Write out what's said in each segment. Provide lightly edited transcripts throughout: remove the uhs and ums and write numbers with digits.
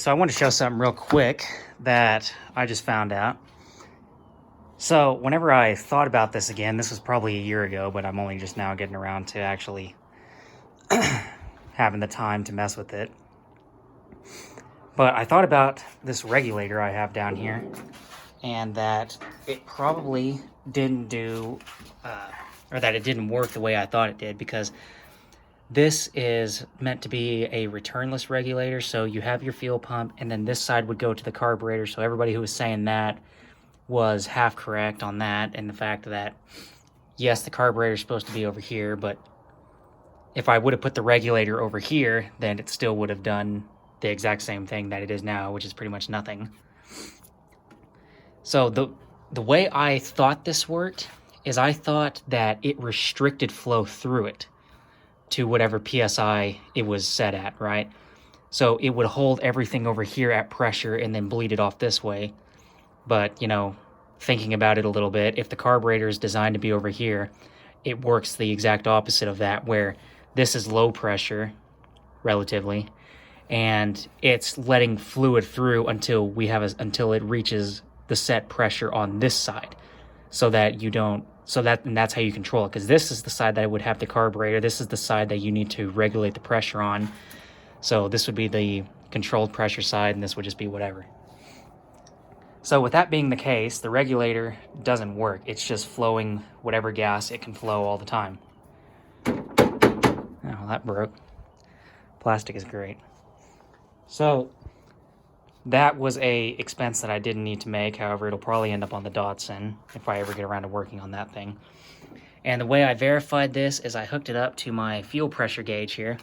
So I want to show something real quick that I just found out. So whenever I thought about this again, this was probably a year ago, but I'm only just now getting around to actually having the time to mess with it. But I thought about this regulator I have down here, and that it probably didn't do, or that it didn't work the way I thought it did, because this is meant to be a returnless regulator. So you have your fuel pump, and then this side would go to the carburetor. So everybody who was saying that was half correct on that, and the fact that, yes, the carburetor is supposed to be over here, but if I would have put the regulator over here, then it still would have done the exact same thing that it is now, which is pretty much nothing. So the way I thought this worked is I thought that it restricted flow through it to whatever PSI it was set at, right? So it would hold everything over here at pressure and then bleed it off this way. But, you know, thinking about it a little bit, if the carburetor is designed to be over here, it works the exact opposite of that, where this is low pressure, relatively, and it's letting fluid through until until it reaches the set pressure on this side, so that you don't, and that's how you control it, because this is the side that would have the carburetor, this is the side that you need to regulate the pressure on. So this would be the controlled pressure side, and this would just be whatever. So with that being the case, the regulator doesn't work. It's just flowing whatever gas it can flow all the time. Oh, that broke. Plastic is great. So that was a expense that I didn't need to make. However, it'll probably end up on the Dotson if I ever get around to working on that thing. And the way I verified this is I hooked it up to my fuel pressure gauge here,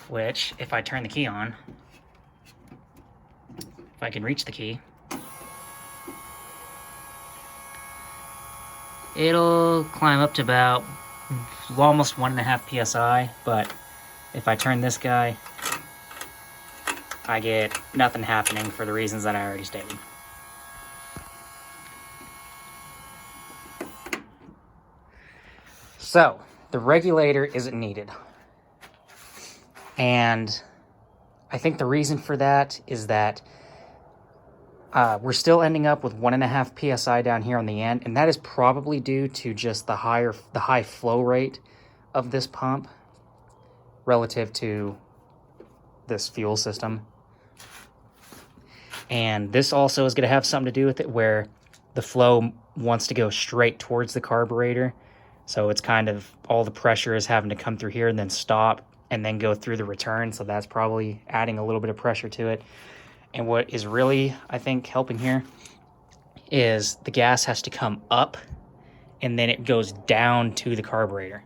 which, if I turn the key on, if I can reach the key, it'll climb up to about almost 1.5 PSI, but if I turn this guy, I get nothing happening for the reasons that I already stated. So, the regulator isn't needed. And I think the reason for that is that we're still ending up with 1.5 PSI down here on the end, and that is probably due to just the high flow rate of this pump relative to this fuel system. And this also is going to have something to do with it, where the flow wants to go straight towards the carburetor. So it's kind of, all the pressure is having to come through here and then stop and then go through the return. So that's probably adding a little bit of pressure to it. And what is really, I think, helping here is the gas has to come up and then it goes down to the carburetor.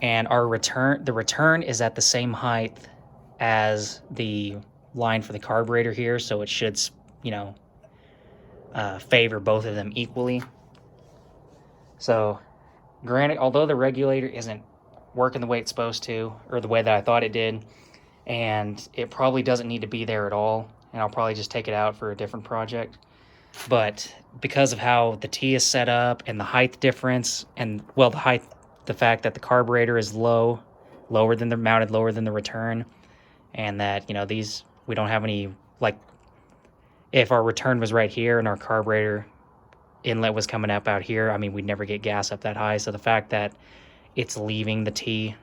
And the return is at the same height as the line for the carburetor here, so it should, you know, favor both of them equally. So granted, although the regulator isn't working the way it's supposed to, or the way that I thought it did, and it probably doesn't need to be there at all, and I'll probably just take it out for a different project, but because of how the T is set up and the height difference, and, well, the fact that the carburetor is mounted lower than the return, and that, you know, we don't have any, like, if our return was right here and our carburetor inlet was coming up out here, I mean, we'd never get gas up that high. So the fact that it's leaving the T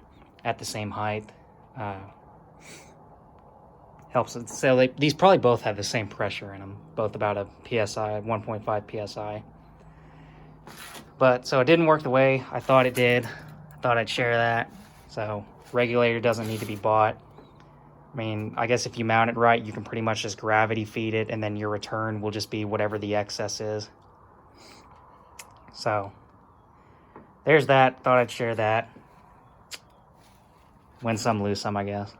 at the same height helps. So these probably both have the same pressure in them, both about a PSI, 1.5 PSI. But so it didn't work the way I thought it did. I thought I'd share that. So regulator doesn't need to be bought. I mean, I guess if you mount it right, you can pretty much just gravity feed it, and then your return will just be whatever the excess is. So there's that. Thought I'd share that. Win some, lose some, I guess.